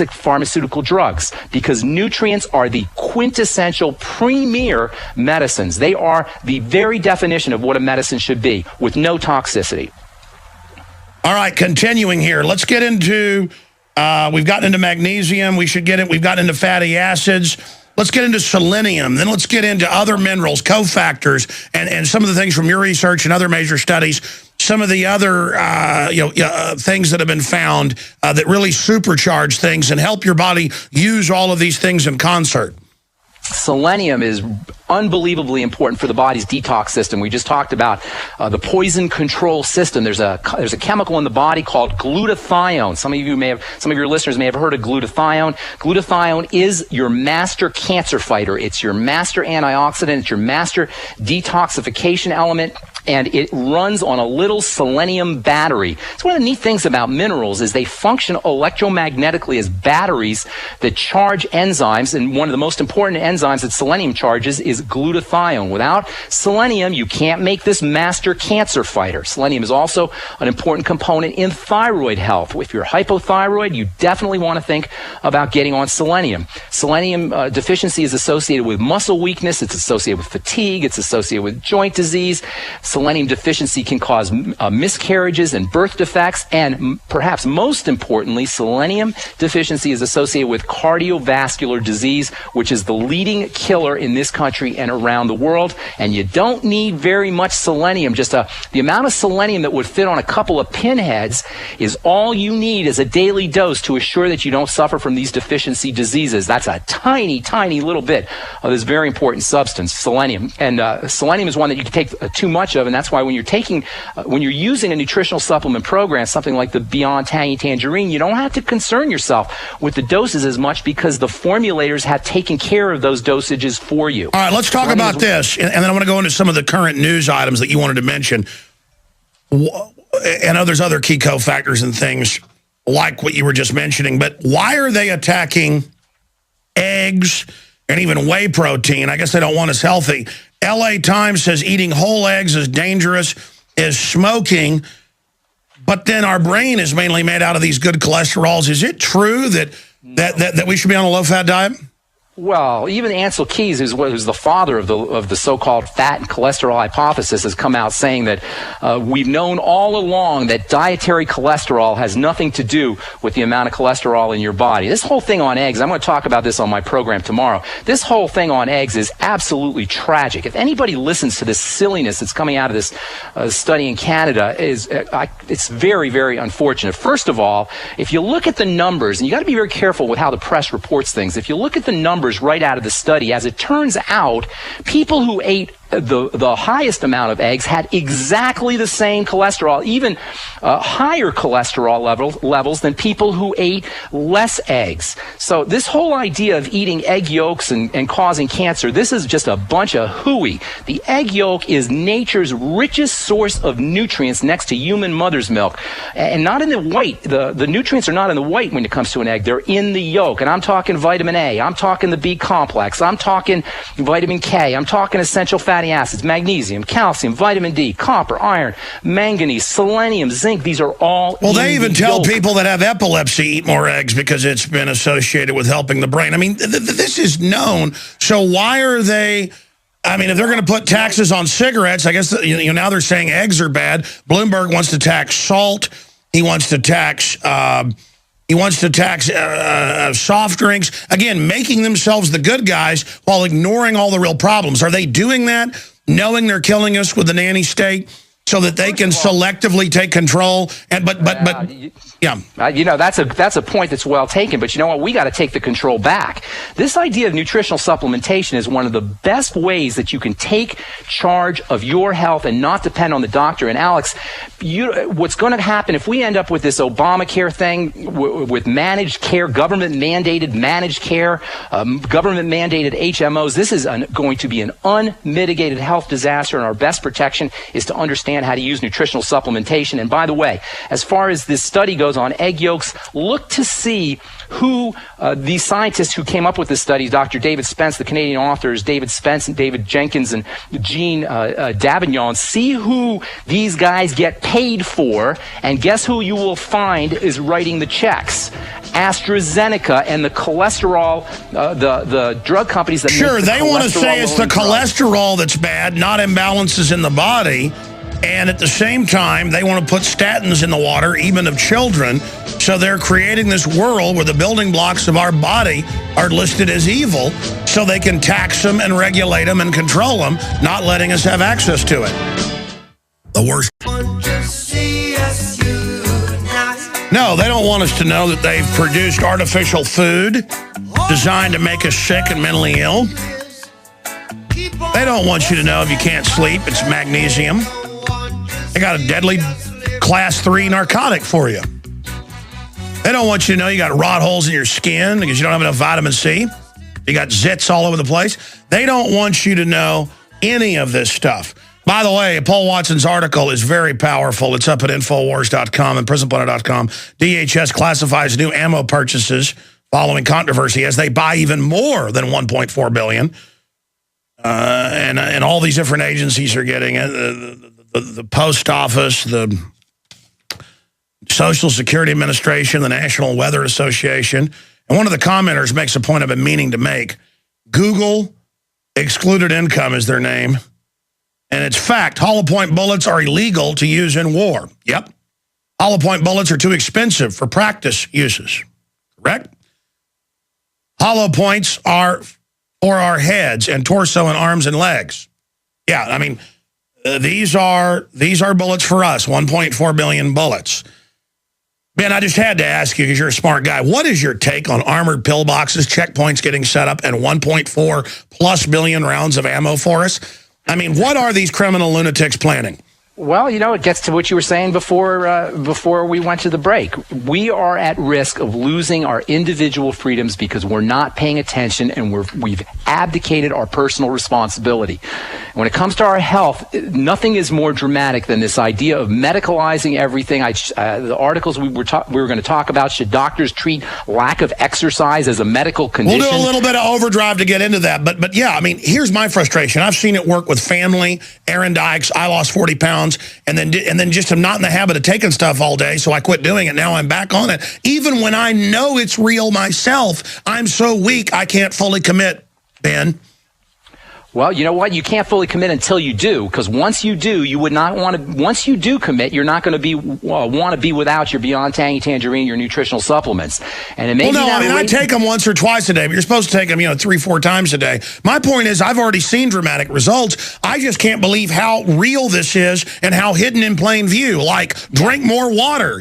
toxic pharmaceutical drugs, because nutrients are the quintessential premier medicines. They are the very definition of what a medicine should be, with no toxicity. All right, continuing here. Let's get into, we've gotten into magnesium. We've gotten into fatty acids. Let's get into selenium. Then let's get into other minerals, cofactors, and some of the things from your research and other major studies. Some of the other things that have been found that really supercharge things and help your body use all of these things in concert. Selenium is unbelievably important for the body's detox system. We just talked about the poison control system. There's a chemical in the body called glutathione. Some of your listeners may have heard of glutathione. Glutathione is your master cancer fighter. It's your master antioxidant. It's your master detoxification element. And it runs on a little selenium battery. It's one of the neat things about minerals is they function electromagnetically as batteries that charge enzymes. And one of the most important enzymes that selenium charges is glutathione. Without selenium, you can't make this master cancer fighter. Selenium is also an important component in thyroid health. If you're hypothyroid, you definitely want to think about getting on selenium. Selenium deficiency is associated with muscle weakness. It's associated with fatigue. It's associated with joint disease. Selenium deficiency can cause miscarriages and birth defects, and perhaps most importantly, selenium deficiency is associated with cardiovascular disease, which is the leading killer in this country and around the world. And you don't need very much selenium. Just the amount of selenium that would fit on a couple of pinheads is all you need as a daily dose to assure that you don't suffer from these deficiency diseases. That's a tiny, tiny little bit of this very important substance, selenium. And selenium is one that you can take too much of, and that's why when you're using a nutritional supplement program, something like the Beyond Tangy Tangerine, you don't have to concern yourself with the doses as much, because the formulators have taken care of those dosages for you. All right, let's talk about this, and then I want to go into some of the current news items that you wanted to mention. And there's other key cofactors and things like what you were just mentioning, but why are they attacking eggs and even whey protein? I guess they don't want us healthy. LA Times says eating whole eggs is dangerous as smoking, but then our brain is mainly made out of these good cholesterols. Is it true that we should be on a low-fat diet? Well, even Ansel Keys, who's the father of the so-called fat and cholesterol hypothesis, has come out saying that we've known all along that dietary cholesterol has nothing to do with the amount of cholesterol in your body. This whole thing on eggs, I'm going to talk about this on my program tomorrow. This whole thing on eggs is absolutely tragic. If anybody listens to this silliness that's coming out of this study in Canada, it's very, very unfortunate. First of all, if you look at the numbers, and you got to be very careful with how the press reports things, if you look at the numbers right out of the study, as it turns out, people who ate the highest amount of eggs had exactly the same cholesterol, even higher cholesterol levels than people who ate less eggs. So this whole idea of eating egg yolks and causing cancer, this is just a bunch of hooey. The egg yolk is nature's richest source of nutrients next to human mother's milk, and not in the white. The nutrients are not in the white when it comes to an egg. They're in the yolk, and I'm talking vitamin A, I'm talking the B complex, I'm talking vitamin K, I'm talking essential fatty acids, magnesium, calcium, vitamin D, copper, iron, manganese, selenium, zinc. These are all well, they even tell people that have epilepsy eat more eggs because it's been associated with helping the brain. I mean, this is known. So why are they... I mean, if they're going to put taxes on cigarettes, I guess now they're saying eggs are bad. Bloomberg wants to tax salt. He wants to tax... soft drinks, again, making themselves the good guys while ignoring all the real problems. Are they doing that, knowing they're killing us with the nanny state, so that they can selectively take control? And yeah, you know, that's a point that's well taken. But you know what? We got to take the control back. This idea of nutritional supplementation is one of the best ways that you can take charge of your health and not depend on the doctor. And Alex, what's going to happen if we end up with this Obamacare thing, with managed care, government-mandated managed care, government-mandated HMOs? This is going to be an unmitigated health disaster, and our best protection is to understand how to use nutritional supplementation. And by the way, as far as this study goes on egg yolks, look to see who these scientists who came up with this study, Dr. David Spence, the Canadian authors, David Spence and David Jenkins and Jean Davignon, see who these guys get paid for, and guess who you will find is writing the checks? AstraZeneca and the cholesterol, the drug companies that sure, make the they want to say it's the drugs. cholesterol that's bad, not imbalances in the body. And at the same time, they want to put statins in the water, even of children. So they're creating this world where the building blocks of our body are listed as evil so they can tax them and regulate them and control them, not letting us have access to it. The worst. No, they don't want us to know that they've produced artificial food designed to make us sick and mentally ill. They don't want you to know if you can't sleep, it's magnesium. They got a deadly class 3 narcotic for you. They don't want you to know you got rot holes in your skin because you don't have enough vitamin C. You got zits all over the place. They don't want you to know any of this stuff. By the way, Paul Watson's article is very powerful. It's up at Infowars.com and PrisonPlanet.com. DHS classifies new ammo purchases following controversy as they buy even more than $1.4 billion. And all these different agencies are getting it. The Post Office, the Social Security Administration, the National Weather Association. And one of the commenters makes a point I've been meaning to make. Google excluded income is their name. And it's fact, hollow point bullets are illegal to use in war. Yep. Hollow point bullets are too expensive for practice uses. Correct? Hollow points are for our heads and torso and arms and legs. Yeah, I mean, these are bullets for us, 1.4 billion bullets. Ben, I just had to ask you, because you're a smart guy, what is your take on armored pillboxes, checkpoints getting set up, and 1.4+ billion rounds of ammo for us? I mean, what are these criminal lunatics planning? Well, you know, it gets to what you were saying before we went to the break. We are at risk of losing our individual freedoms because we're not paying attention and we've abdicated our personal responsibility. When it comes to our health, nothing is more dramatic than this idea of medicalizing everything. The articles we were going to talk about, should doctors treat lack of exercise as a medical condition? We'll do a little bit of overdrive to get into that. But yeah, I mean, here's my frustration. I've seen it work with family, Aaron Dykes. I lost 40 pounds. And then just am not in the habit of taking stuff all day, so I quit doing it. Now I'm back on it. Even when I know it's real myself, I'm so weak I can't fully commit, Ben. Well, you know what? You can't fully commit until you do, because once you do, you would not want to. Once you do commit, you're not going to want to be without your Beyond Tangy Tangerine, your nutritional supplements. And it may well, no, I mean, I take them once or twice a day, but you're supposed to take them, 3-4 times a day. My point is, I've already seen dramatic results. I just can't believe how real this is and how hidden in plain view. Like, drink more water,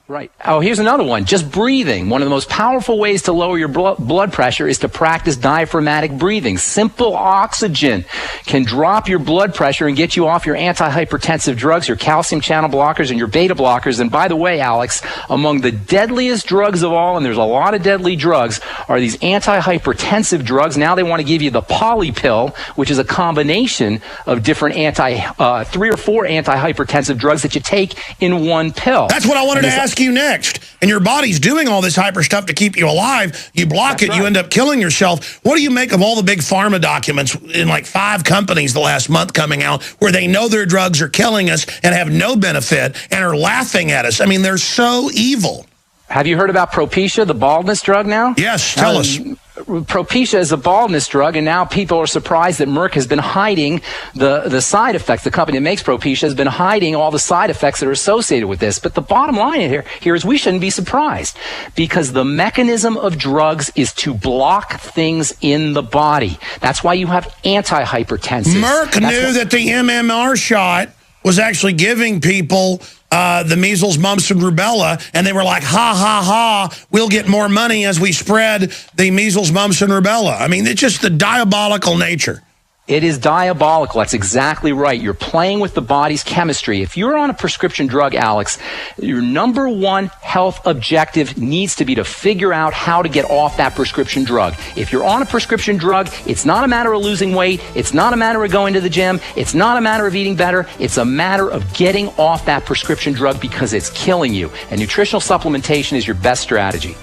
Right. Oh, here's another one. Just breathing. One of the most powerful ways to lower your blood pressure is to practice diaphragmatic breathing. Simple oxygen can drop your blood pressure and get you off your antihypertensive drugs, your calcium channel blockers, and your beta blockers. And by the way, Alex, among the deadliest drugs of all, and there's a lot of deadly drugs, are these antihypertensive drugs. Now they want to give you the poly pill, which is a combination of different 3 or 4 antihypertensive drugs that you take in one pill. That's what I wanted to ask you next. And your body's doing all this hyper stuff to keep you alive. You block it, right. You end up killing yourself. What do you make of all the big pharma documents in like 5 companies the last month coming out where they know their drugs are killing us and have no benefit and are laughing at us? I mean, they're so evil. Have you heard about Propecia, the baldness drug now? Yes, tell us. Propecia is a baldness drug, and now people are surprised that Merck has been hiding the side effects. The company that makes Propecia has been hiding all the side effects that are associated with this. But the bottom line here is we shouldn't be surprised, because the mechanism of drugs is to block things in the body. That's why you have antihypertensives. Merck knew that the MMR shot was actually giving people the measles, mumps, and rubella, and they were like, ha, ha, ha, we'll get more money as we spread the measles, mumps, and rubella. I mean, it's just the diabolical nature. It is diabolical. That's exactly right. You're playing with the body's chemistry. If you're on a prescription drug, Alex, your number one health objective needs to be to figure out how to get off that prescription drug. If you're on a prescription drug, it's not a matter of losing weight. It's not a matter of going to the gym. It's not a matter of eating better. It's a matter of getting off that prescription drug because it's killing you. And nutritional supplementation is your best strategy.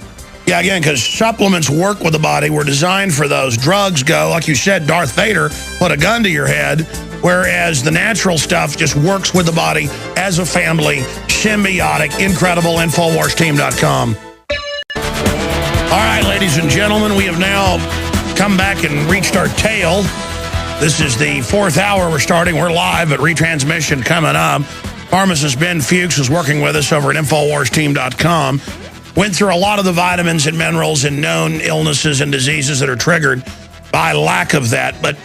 Yeah, again, because supplements work with the body. We're designed for those. Drugs go, like you said, Darth Vader put a gun to your head, whereas the natural stuff just works with the body as a family, symbiotic, incredible, InfoWarsTeam.com. All right, ladies and gentlemen, we have now come back and reached our tail. This is the 4th hour we're starting. We're live, but retransmission coming up. Pharmacist Ben Fuchs is working with us over at InfoWarsTeam.com. Went through a lot of the vitamins and minerals and known illnesses and diseases that are triggered by lack of that. But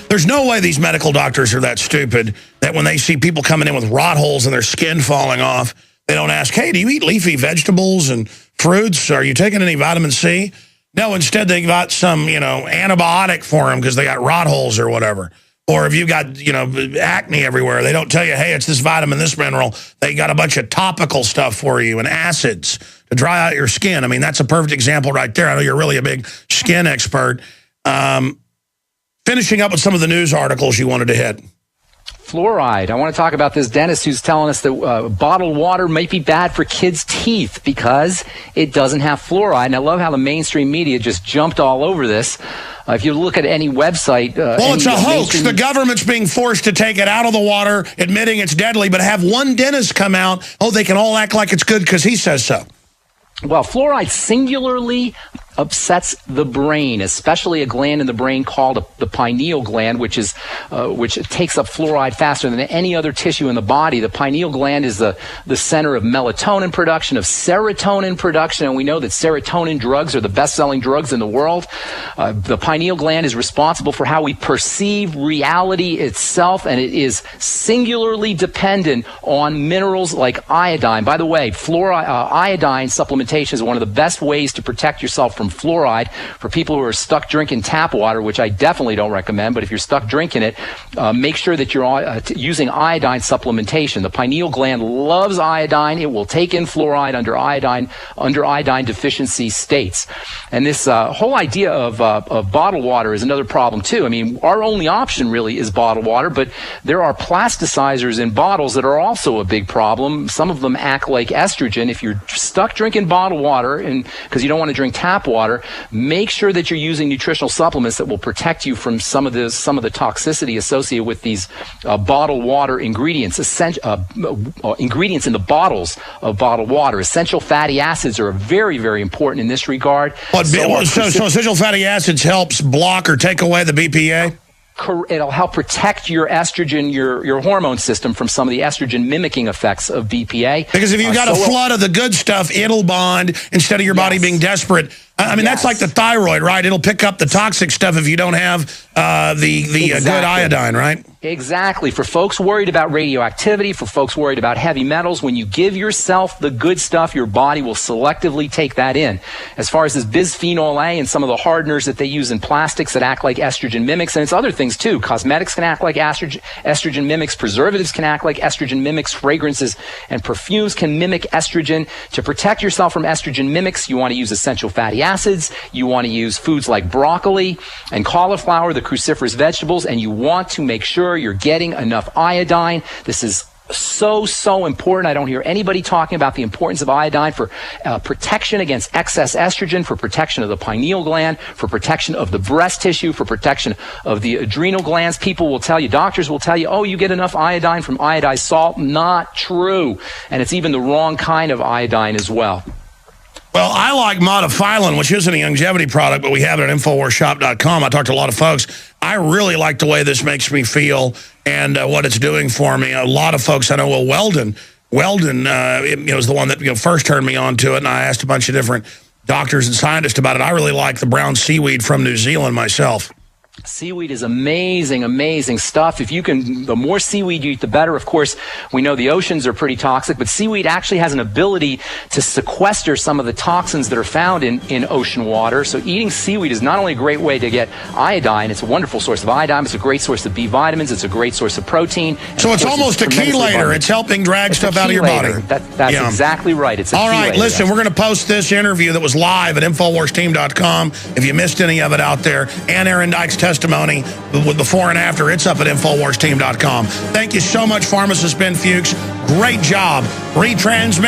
there's no way these medical doctors are that stupid that when they see people coming in with rot holes and their skin falling off, they don't ask, hey, do you eat leafy vegetables and fruits? Are you taking any vitamin C? No, instead they got some, antibiotic for them because they got rot holes or whatever. Or if you got, acne everywhere, they don't tell you, hey, it's this vitamin, this mineral. They got a bunch of topical stuff for you and acids to dry out your skin. I mean, that's a perfect example right there. I know you're really a big skin expert. Finishing up with some of the news articles you wanted to hit. Fluoride. I want to talk about this dentist who's telling us that bottled water might be bad for kids' teeth because it doesn't have fluoride. And I love how the mainstream media just jumped all over this. If you look at any website... well, it's a hoax. The government's being forced to take it out of the water, admitting it's deadly, but have one dentist come out, they can all act like it's good because he says so. Well, fluoride singularly upsets the brain, especially a gland in the brain called the pineal gland, which takes up fluoride faster than any other tissue in the body. The pineal gland is the center of melatonin production, of serotonin production, and we know that serotonin drugs are the best-selling drugs in the world. The pineal gland is responsible for how we perceive reality itself, and it is singularly dependent on minerals like iodine. By the way, iodine supplementation is one of the best ways to protect yourself from fluoride for people who are stuck drinking tap water, which I definitely don't recommend. But if you're stuck drinking it, make sure that you're using iodine supplementation. The pineal gland loves iodine. It will take in fluoride under iodine deficiency states. And this whole idea of bottled water is another problem too. I mean, our only option really is bottled water, but there are plasticizers in bottles that are also a big problem. Some of them act like estrogen. If you're stuck drinking bottled water and because you don't want to drink tap water, make sure that you're using nutritional supplements that will protect you from some of the toxicity associated with these bottled water ingredients. Ingredients in the bottles of bottled water. Essential fatty acids are very, very important in this regard. So essential fatty acids helps block or take away the BPA? It'll help protect your estrogen, your hormone system from some of the estrogen mimicking effects of BPA. Because if you've got a flood of the good stuff, it'll bond instead of your body being desperate. I mean, that's like the thyroid, right? It'll pick up the toxic stuff if you don't have the good iodine, right? Exactly. For folks worried about radioactivity, for folks worried about heavy metals, when you give yourself the good stuff, your body will selectively take that in. As far as this bisphenol A and some of the hardeners that they use in plastics that act like estrogen mimics, and it's other things too. Cosmetics can act like estrogen mimics. Preservatives can act like estrogen mimics. Fragrances and perfumes can mimic estrogen. To protect yourself from estrogen mimics, you want to use essential fatty acids. You want to use foods like broccoli and cauliflower, the cruciferous vegetables, and you want to make sure you're getting enough iodine. This is so important. I don't hear anybody talking about the importance of iodine for protection against excess estrogen, for protection of the pineal gland, for protection of the breast tissue, for protection of the adrenal glands. People will tell you, doctors will tell you, oh, you get enough iodine from iodized salt. Not true. And it's even the wrong kind of iodine as well. Well, I like Modifilin, which isn't a Youngevity product, but we have it at InfoWarsShop.com. I talked to a lot of folks. I really like the way this makes me feel and what it's doing for me. A lot of folks I know, well, Weldon is the one that first turned me on to it, and I asked a bunch of different doctors and scientists about it. I really like the brown seaweed from New Zealand myself. Seaweed is amazing, amazing stuff. The more seaweed you eat, the better. Of course, we know the oceans are pretty toxic, but seaweed actually has an ability to sequester some of the toxins that are found in ocean water. So eating seaweed is not only a great way to get iodine, it's a wonderful source of iodine, it's a great source of B vitamins, it's a great source of protein. So it's almost a chelator. It's helping drag stuff out of your body. That's exactly right. It's a All right, chelator. listen, we're going to post this interview that was live at InfoWarsTeam.com. If you missed any of it out there, and Aaron Dyke's testimony with before and after, it's up at InfoWarsTeam.com. Thank you so much, pharmacist Ben Fuchs. Great job. Retransmit.